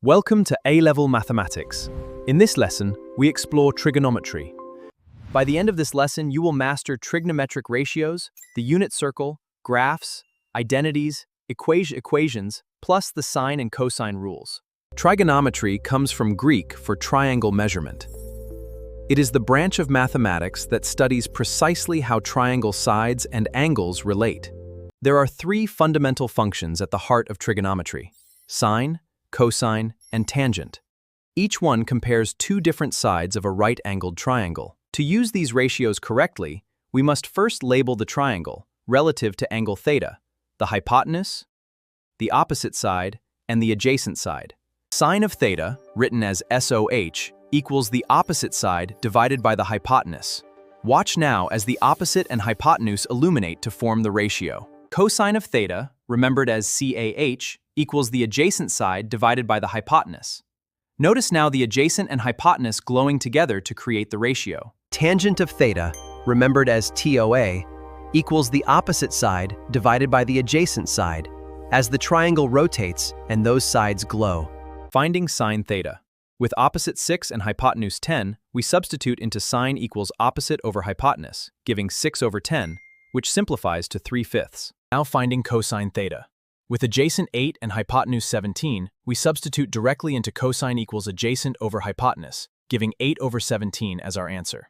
Welcome to A-Level Mathematics. In this lesson, we explore trigonometry. By the end of this lesson, you will master trigonometric ratios, the unit circle, graphs, identities, equations, plus the sine and cosine rules. Trigonometry comes from Greek for triangle measurement. It is the branch of mathematics that studies precisely how triangle sides and angles relate. There are three fundamental functions at the heart of trigonometry: sine, cosine, and tangent. Each one compares two different sides of a right-angled triangle. To use these ratios correctly, we must first label the triangle relative to angle theta, the hypotenuse, the opposite side, and the adjacent side. Sine of theta, written as SOH, equals the opposite side divided by the hypotenuse. Watch now as the opposite and hypotenuse illuminate to form the ratio. Cosine of theta, remembered as CAH, equals the adjacent side divided by the hypotenuse. Notice now the adjacent and hypotenuse glowing together to create the ratio. Tangent of theta, remembered as TOA, equals the opposite side divided by the adjacent side, as the triangle rotates and those sides glow. Finding sine theta. With opposite 6 and hypotenuse 10, we substitute into sine equals opposite over hypotenuse, giving 6 over 10, which simplifies to 3/5. Now finding cosine theta. With adjacent 8 and hypotenuse 17, we substitute directly into cosine equals adjacent over hypotenuse, giving 8 over 17 as our answer.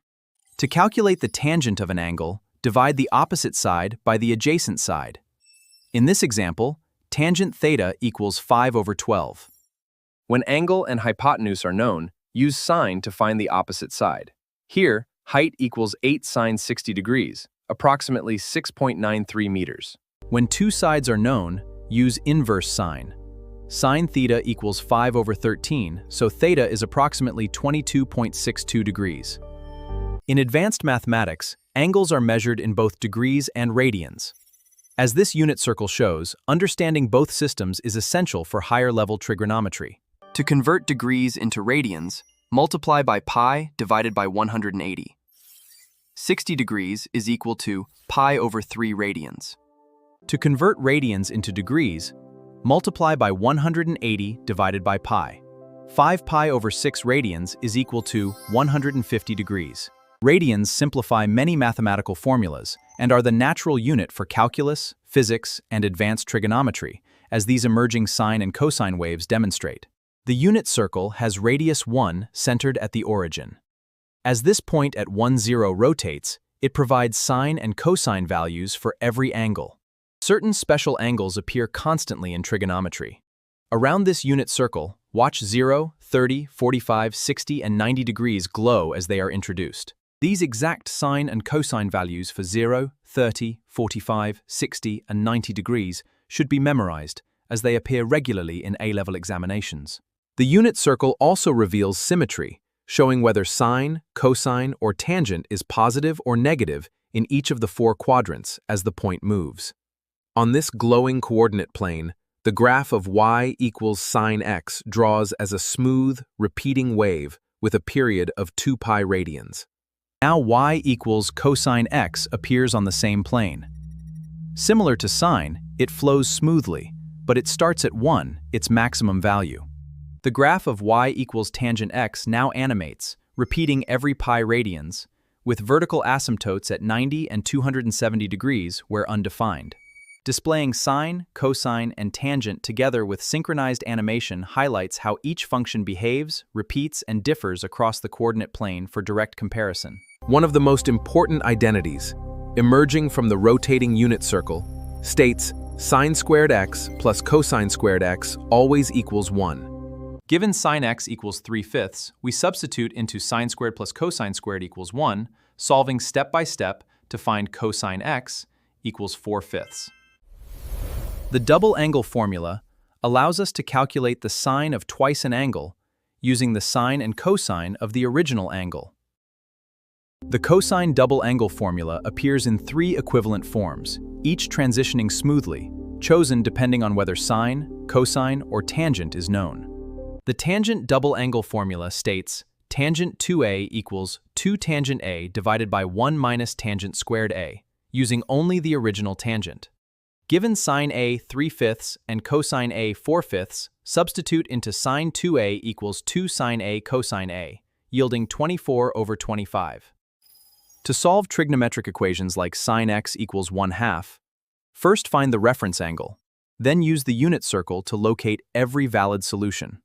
To calculate the tangent of an angle, divide the opposite side by the adjacent side. In this example, tangent theta equals 5 over 12. When angle and hypotenuse are known, use sine to find the opposite side. Here, height equals 8 sine 60 degrees, approximately 6.93 meters. When two sides are known, use inverse sine. Sine theta equals 5 over 13, so theta is approximately 22.62 degrees. In advanced mathematics, angles are measured in both degrees and radians. As this unit circle shows, understanding both systems is essential for higher-level trigonometry. To convert degrees into radians, multiply by pi divided by 180. 60 degrees is equal to pi over 3 radians. To convert radians into degrees, multiply by 180 divided by pi. 5 pi over 6 radians is equal to 150 degrees. Radians simplify many mathematical formulas and are the natural unit for calculus, physics, and advanced trigonometry, as these emerging sine and cosine waves demonstrate. The unit circle has radius 1 centered at the origin. As this point at 1, 0 rotates, it provides sine and cosine values for every angle. Certain special angles appear constantly in trigonometry. Around this unit circle, watch 0, 30, 45, 60, and 90 degrees glow as they are introduced. These exact sine and cosine values for 0, 30, 45, 60, and 90 degrees should be memorized, as they appear regularly in A-level examinations. The unit circle also reveals symmetry, showing whether sine, cosine, or tangent is positive or negative in each of the 4 quadrants as the point moves. On this glowing coordinate plane, the graph of y equals sine x draws as a smooth, repeating wave with a period of 2 pi radians. Now y equals cosine x appears on the same plane. Similar to sine, it flows smoothly, but it starts at 1, its maximum value. The graph of y equals tangent x now animates, repeating every pi radians, with vertical asymptotes at 90 and 270 degrees where undefined. Displaying sine, cosine, and tangent together with synchronized animation highlights how each function behaves, repeats, and differs across the coordinate plane for direct comparison. One of the most important identities, emerging from the rotating unit circle, states sine squared x plus cosine squared x always equals 1. Given sine x equals 3/5, we substitute into sine squared plus cosine squared equals 1, solving step by step to find cosine x equals 4/5. The double angle formula allows us to calculate the sine of twice an angle using the sine and cosine of the original angle. The cosine double angle formula appears in 3 equivalent forms, each transitioning smoothly, chosen depending on whether sine, cosine, or tangent is known. The tangent double angle formula states tangent 2a equals 2 tangent a divided by 1 minus tangent squared a, using only the original tangent. Given sine A 3/5 and cosine A 4/5, substitute into sine 2a equals 2 sine a cosine a, yielding 24 over 25. To solve trigonometric equations like sine x equals 1/2, first find the reference angle, then use the unit circle to locate every valid solution.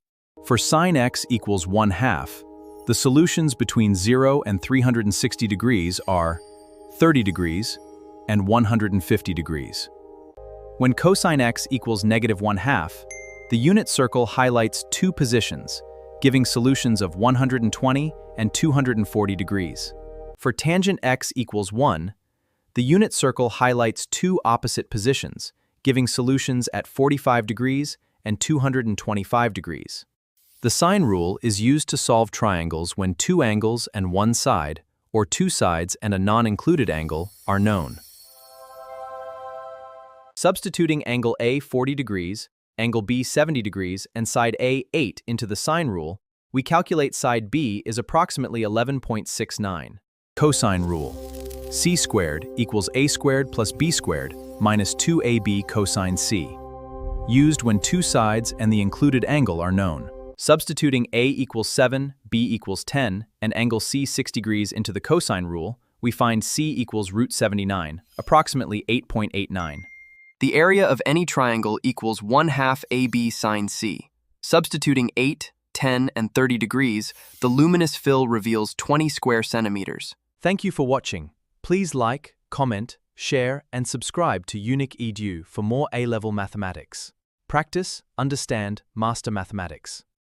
For sine x equals 1/2, the solutions between 0 and 360 degrees are 30 degrees and 150 degrees. When cosine x equals -1/2, the unit circle highlights two positions, giving solutions of 120 and 240 degrees. For tangent x equals 1, the unit circle highlights two opposite positions, giving solutions at 45 degrees and 225 degrees. The sine rule is used to solve triangles when two angles and one side, or two sides and a non-included angle, are known. Substituting angle A 40 degrees, angle B 70 degrees, and side A 8 into the sine rule, we calculate side B is approximately 11.69. Cosine rule. C squared equals A squared plus B squared minus 2AB cosine C. Used when two sides and the included angle are known. Substituting A equals 7, B equals 10, and angle C 6 degrees into the cosine rule, we find C equals root 79, approximately 8.89. The area of any triangle equals 1/2 AB sine C. Substituting 8, 10, and 30 degrees, the luminous fill reveals 20 square centimeters. Thank you for watching. Please like, comment, share, and subscribe to Unique Edu for more A-Level mathematics. Practice, understand, master mathematics.